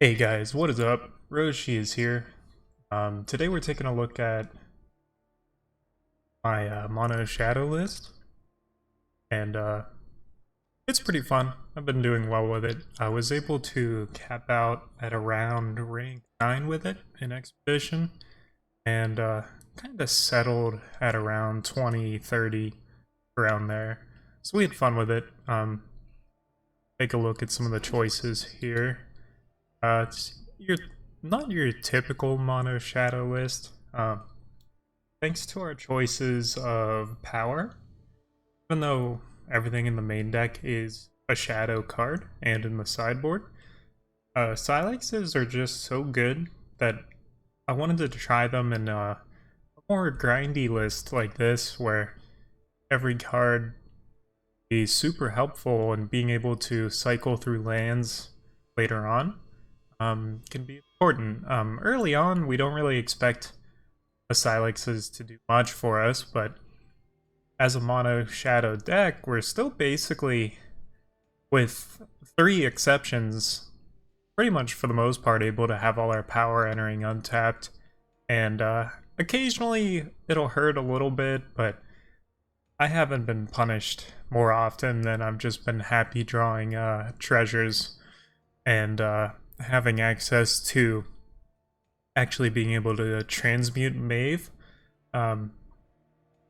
Hey guys, what is up? Roshi is here. Today we're taking a look at my mono shadow list, and it's pretty fun. I've been doing well with it. I was able to cap out at around rank 9 with it in Expedition, and kind of settled at around 20, 30, around there. So we had fun with it. Take a look at some of the choices here. It's not your typical mono shadow list. Thanks to our choices of power, even though everything in the main deck is a shadow card and in the sideboard, cylixes are just so good that I wanted to try them in a more grindy list like this, where every card is super helpful in being able to cycle through lands later on. Can be important. Early on, we don't really expect the Cylixes to do much for us, but as a mono shadow deck, we're still basically, with three exceptions, pretty much for the most part able to have all our power entering untapped, and occasionally it'll hurt a little bit, but I haven't been punished more often than I've just been happy drawing treasures and having access to actually being able to transmute Mave.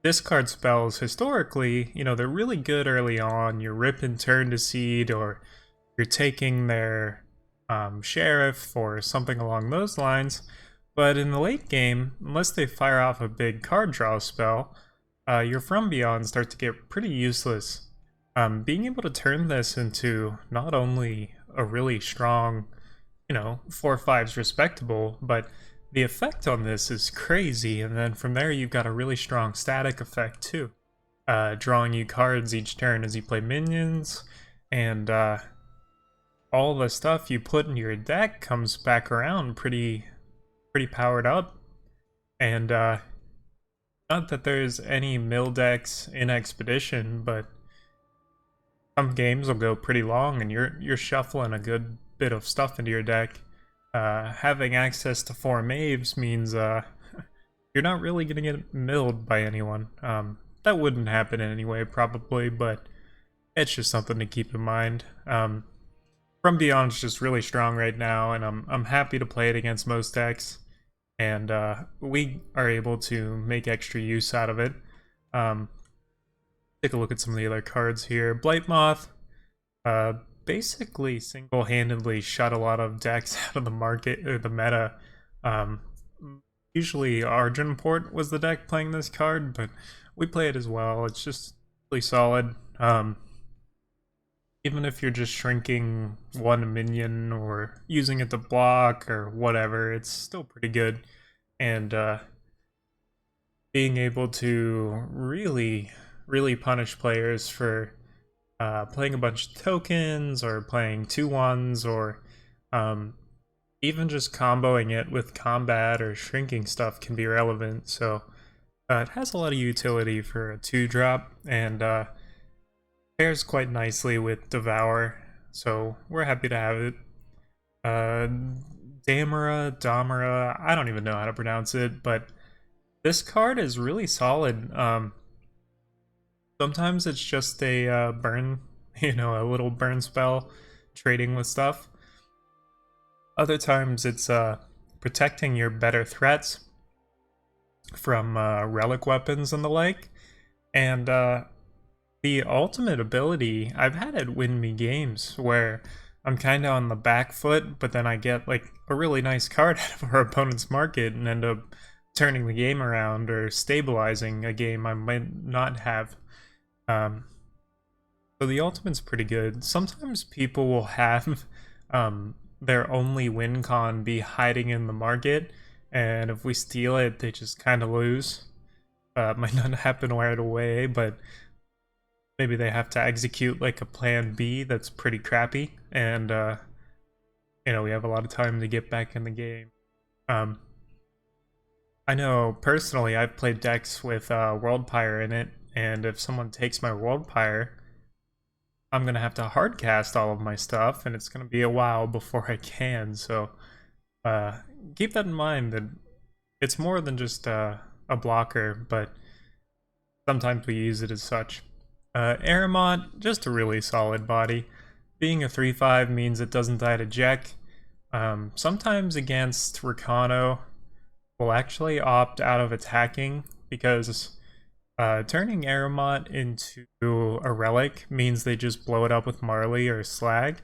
Discard spells, historically, they're really good early on. You're ripping Turn to Seed, or you're taking their Sheriff, or something along those lines. But in the late game, unless they fire off a big card draw spell, your From Beyond start to get pretty useless. Being able to turn this into not only a really strong 4/5's respectable, but the effect on this is crazy, and then from there you've got a really strong static effect too. Drawing you cards each turn as you play minions, and all the stuff you put in your deck comes back around pretty powered up. And not that there's any mill decks in Expedition, but some games will go pretty long and you're shuffling a good bit of stuff into your deck. Having access to 4 Maves means you're not really going to get milled by anyone. That wouldn't happen anyway, probably, but it's just something to keep in mind. From Beyond's just really strong right now, and I'm happy to play it against most decks, and we are able to make extra use out of it. Take a look at some of the other cards here. Blightmoth, basically single-handedly shut a lot of decks out of the market, or the meta. Usually Argenport was the deck playing this card, but we play it as well. It's just really solid. Even if you're just shrinking one minion or using it to block or whatever, it's still pretty good. And being able to really punish players for playing a bunch of tokens, or playing 2/1s, or even just comboing it with combat or shrinking stuff can be relevant. So it has a lot of utility for a 2-drop, and pairs quite nicely with Devour, so we're happy to have it. Damara, I don't even know how to pronounce it, but this card is really solid. Sometimes it's just a burn, a little burn spell, trading with stuff. Other times it's protecting your better threats from relic weapons and the like. And the ultimate ability, I've had it win me games where I'm kind of on the back foot, but then I get like a really nice card out of our opponent's market and end up turning the game around or stabilizing a game I might not have. So the ultimate's pretty good. Sometimes people will have their only win con be hiding in the market, and if we steal it, they just kind of lose. Might not happen right away, but maybe they have to execute like a plan B that's pretty crappy, and we have a lot of time to get back in the game. I know personally I've played decks with World Pyre in it, and if someone takes my World Pyre, I'm gonna have to hardcast all of my stuff, and it's gonna be a while before I can. So keep that in mind that it's more than just a blocker, but sometimes we use it as such. Aramont, just a really solid body. Being a 3/5 means it doesn't die to Jack. Sometimes against Rakano, we'll actually opt out of attacking because turning Aramont into a relic means they just blow it up with Marley or Slag.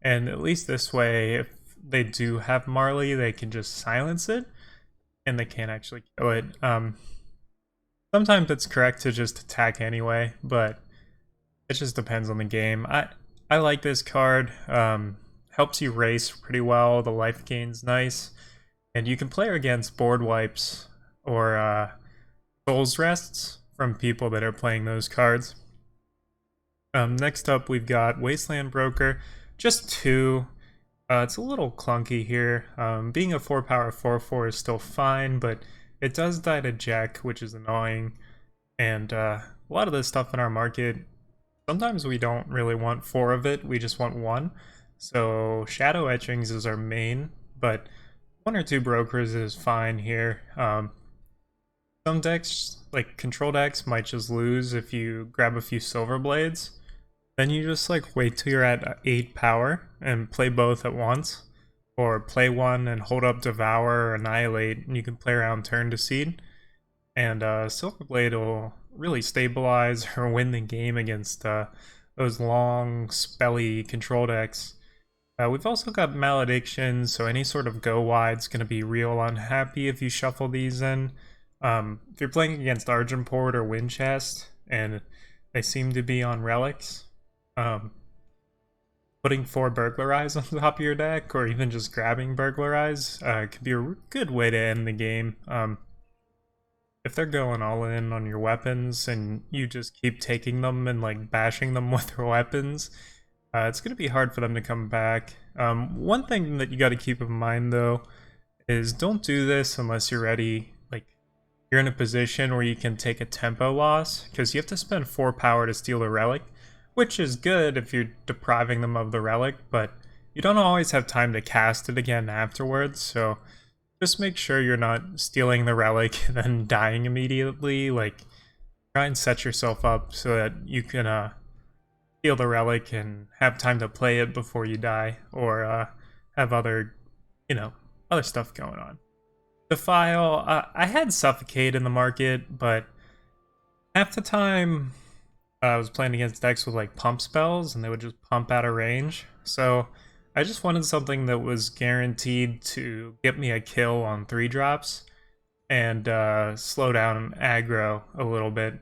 And at least this way, if they do have Marley, they can just silence it and they can't actually kill it. Sometimes it's correct to just attack anyway, but it just depends on the game. I like this card. Helps you race pretty well. The life gain's nice. And you can play her against board wipes or Souls Rests from people that are playing those cards. Next up, we've got Wasteland Broker. Just 2. It's a little clunky here. Being a 4-power 4/4 is still fine, but it does die to Jack, which is annoying. And a lot of this stuff in our market, sometimes we don't really want 4 of it, we just want 1. So Shadow Etchings is our main, but 1 or 2 brokers is fine here. Some decks, like control decks, might just lose if you grab a few Silver Blades. Then you just like wait till you're at 8 power and play both at once. Or play 1 and hold up Devour or Annihilate, and you can play around turn to seed. And Silver Blade will really stabilize or win the game against those long, spelly control decks. We've also got Malediction, so any sort of go wide's going to be real unhappy if you shuffle these in. If you're playing against Argenport or Winchest, and they seem to be on relics, putting 4 Burglarize on top of your deck, or even just grabbing Burglarize, could be a good way to end the game. If they're going all in on your weapons, and you just keep taking them and like bashing them with their weapons, it's going to be hard for them to come back. One thing that you got to keep in mind, though, is don't do this unless you're ready. Like, you're in a position where you can take a tempo loss, because you have to spend 4 power to steal a relic, which is good if you're depriving them of the relic, but you don't always have time to cast it again afterwards, so just make sure you're not stealing the relic and then dying immediately. Like, try and set yourself up so that you can steal the relic and have time to play it before you die, or have other, other stuff going on. Defile, I had Suffocate in the market, but half the time I was playing against decks with like pump spells, and they would just pump out of range. So I just wanted something that was guaranteed to get me a kill on 3 drops and slow down aggro a little bit.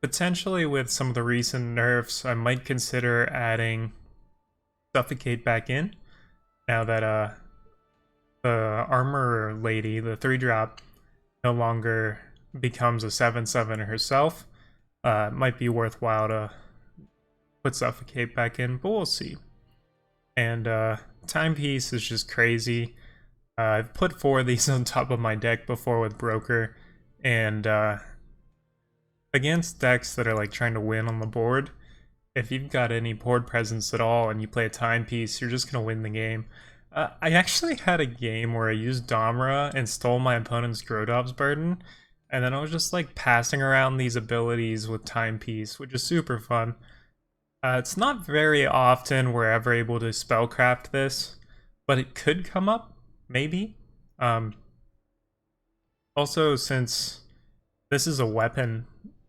Potentially with some of the recent nerfs, I might consider adding Suffocate back in, now that the Armor Lady, the 3-drop, no longer becomes a 7/7 herself. It might be worthwhile to put Suffocate back in, but we'll see. And Timepiece is just crazy. I've put 4 of these on top of my deck before with Broker, and against decks that are like trying to win on the board, if you've got any board presence at all and you play a Timepiece, you're just going to win the game. I actually had a game where I used Domra and stole my opponent's Grodov's Burden, and then I was just like passing around these abilities with Timepiece, which is super fun. It's not very often we're ever able to spellcraft this, but it could come up, maybe. Also, since this is a weapon,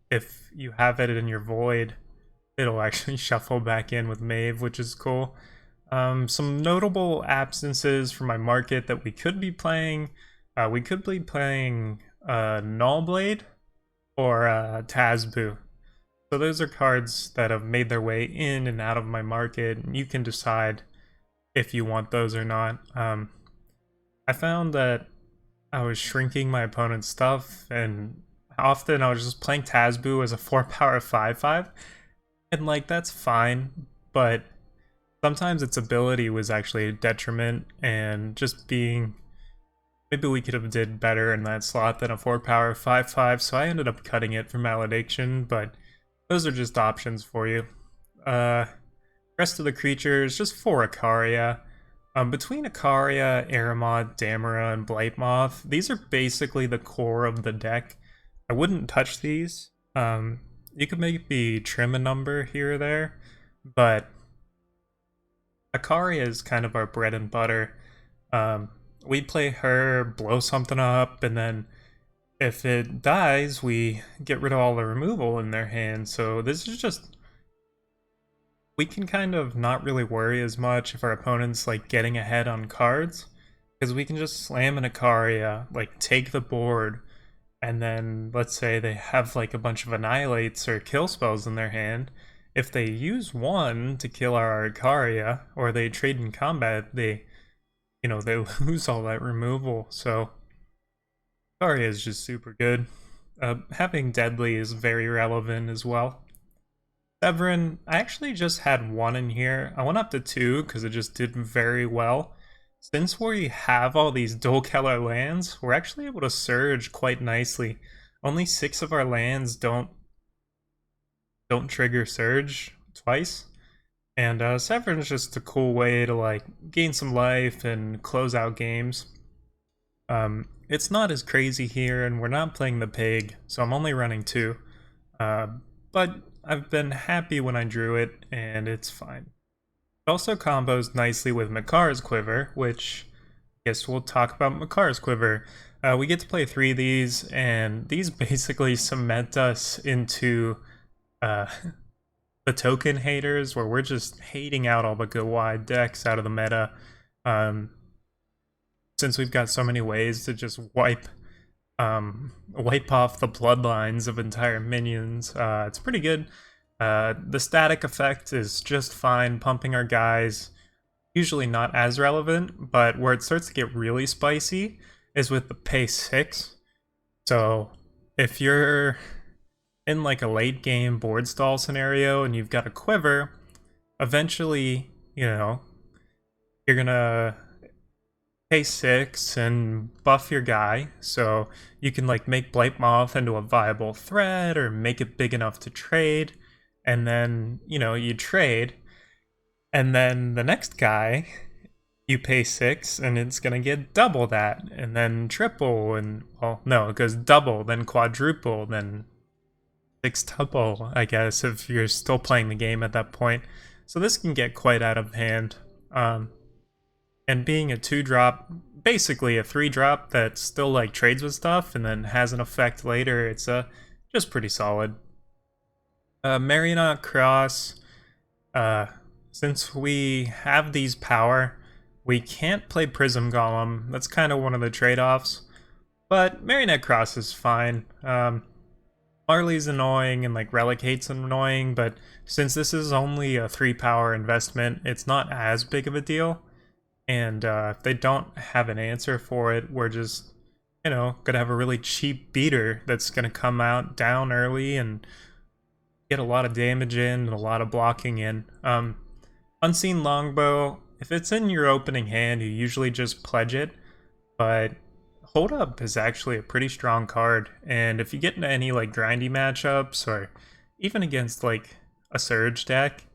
if you have it in your void, it'll actually shuffle back in with Maeve, which is cool. Some notable absences from my market that we could be playing. We could be playing Nullblade or Tazbu. So those are cards that have made their way in and out of my market, and you can decide if you want those or not. I found that I was shrinking my opponent's stuff, and often I was just playing Tazbu as a 4-power 5/5, and like that's fine, but sometimes its ability was actually a detriment, and just being, maybe we could have did better in that slot than a 4-power 5/5, so I ended up cutting it for Malediction, but those are just options for you. Rest of the creatures, just 4 Icaria. Between Icaria, Aramod, Damara, and Blightmoth, these are basically the core of the deck. I wouldn't touch these. You could maybe trim a number here or there, but Icaria is kind of our bread and butter. We play her, blow something up, and then if it dies, we get rid of all the removal in their hand. So this is just, we can kind of not really worry as much if our opponent's like getting ahead on cards, because we can just slam an Icaria, like take the board, and then let's say they have like a bunch of annihilates or kill spells in their hand. If they use one to kill our Icaria, or they trade in combat, they lose all that removal. So Icaria is just super good. Having Deadly is very relevant as well. Severin, I actually just had 1 in here. I went up to 2 because it just did very well. Since we have all these dual color lands, we're actually able to surge quite nicely. Only 6 of our lands don't trigger surge twice. And Severn is just a cool way to like gain some life and close out games. It's not as crazy here, and we're not playing the pig, so I'm only running 2. But I've been happy when I drew it, and it's fine. It also combos nicely with Makar's Quiver, which I guess we'll talk about Makar's Quiver. We get to play 3 of these, and these basically cement us into the token haters, where we're just hating out all the go wide decks out of the meta. Since we've got so many ways to just wipe off the bloodlines of entire minions, it's pretty good. The static effect is just fine, pumping our guys. Usually not as relevant, but where it starts to get really spicy is with the pay 6. So if you're in like a late game board stall scenario and you've got a quiver, eventually, you're gonna pay 6 and buff your guy, so you can like make Blightmoth into a viable threat or make it big enough to trade, and then you trade, and then the next guy you pay 6 and it's gonna get double that, and then triple, and well, no, it goes double, then quadruple, then sextuple, I guess, if you're still playing the game at that point. So this can get quite out of hand. And being a 2-drop, basically a 3-drop that still like trades with stuff and then has an effect later, it's just pretty solid. Marionette Cross, since we have these power, we can't play Prism Golem. That's kind of one of the trade-offs, but Marionette Cross is fine. Marley's annoying and like Relicate's annoying, but since this is only a 3-power investment, it's not as big of a deal. And if they don't have an answer for it, we're just, gonna have a really cheap beater that's gonna come out down early and get a lot of damage in and a lot of blocking in. Unseen Longbow, if it's in your opening hand, you usually just pledge it, but Hold Up is actually a pretty strong card, and if you get into any like grindy matchups or even against like a Surge deck,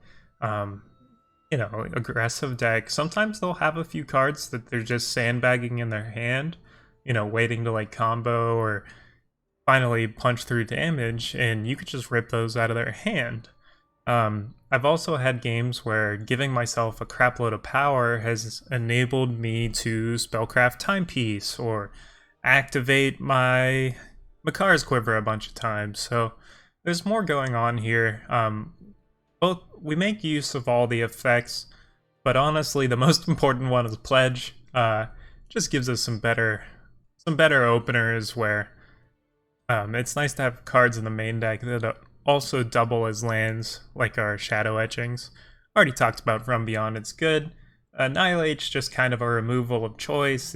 aggressive deck, sometimes they'll have a few cards that they're just sandbagging in their hand, waiting to like combo or finally punch through damage, and you could just rip those out of their hand. I've also had games where giving myself a crap load of power has enabled me to spellcraft Timepiece or activate my Makar's Quiver a bunch of times, so there's more going on here. Both we make use of all the effects, but honestly the most important one is Pledge. Just gives us some better openers where it's nice to have cards in the main deck that also double as lands, like our Shadow Etchings. Already talked about From Beyond, it's good. Annihilate's just kind of a removal of choice.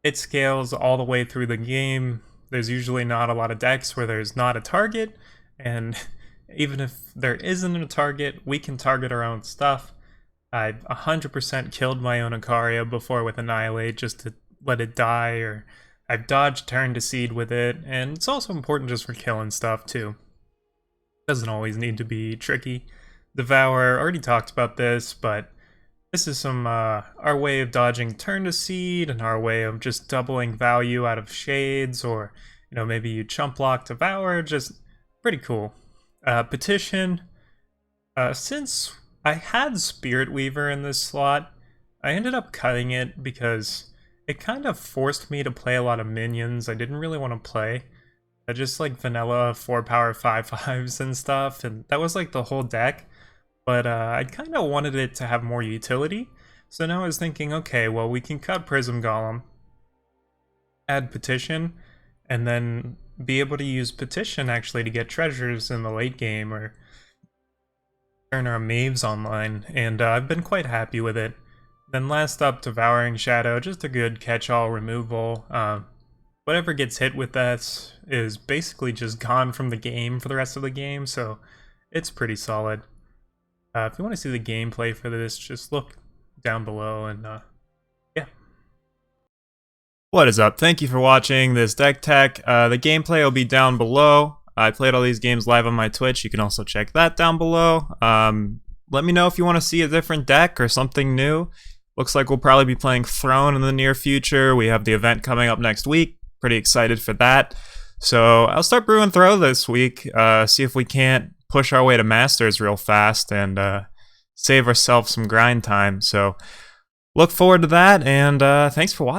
It scales all the way through the game. There's usually not a lot of decks where there's not a target, and even if there isn't a target, we can target our own stuff. I've 100% killed my own Icaria before with Annihilate just to let it die, or I've dodged turn to seed with it, and it's also important just for killing stuff too. Doesn't always need to be tricky. Devour, already talked about this, but this is some our way of dodging turn to seed and our way of just doubling value out of shades, or maybe you chump block Devour. Just pretty cool. Petition. Since I had Spirit Weaver in this slot, I ended up cutting it because it kind of forced me to play a lot of minions I didn't really want to play. Just like vanilla 4-power 5/5s and stuff, and that was like the whole deck. But I kind of wanted it to have more utility. So now I was thinking, okay, well, we can cut Prism Golem, add Petition, and then be able to use Petition actually to get treasures in the late game or turn our Maves online, and I've been quite happy with it. Then last up, Devouring Shadow, just a good catch-all removal. Whatever gets hit with that is basically just gone from the game for the rest of the game, so it's pretty solid. If you want to see the gameplay for this, just look down below, and yeah. What is up? Thank you for watching this deck tech. The gameplay will be down below. I played all these games live on my Twitch. You can also check that down below. Let me know if you want to see a different deck or something new. Looks like we'll probably be playing Throne in the near future. We have the event coming up next week. Pretty excited for that. So I'll start brewing Throw this week. See if we can't push our way to Masters real fast and save ourselves some grind time. So look forward to that, and thanks for watching.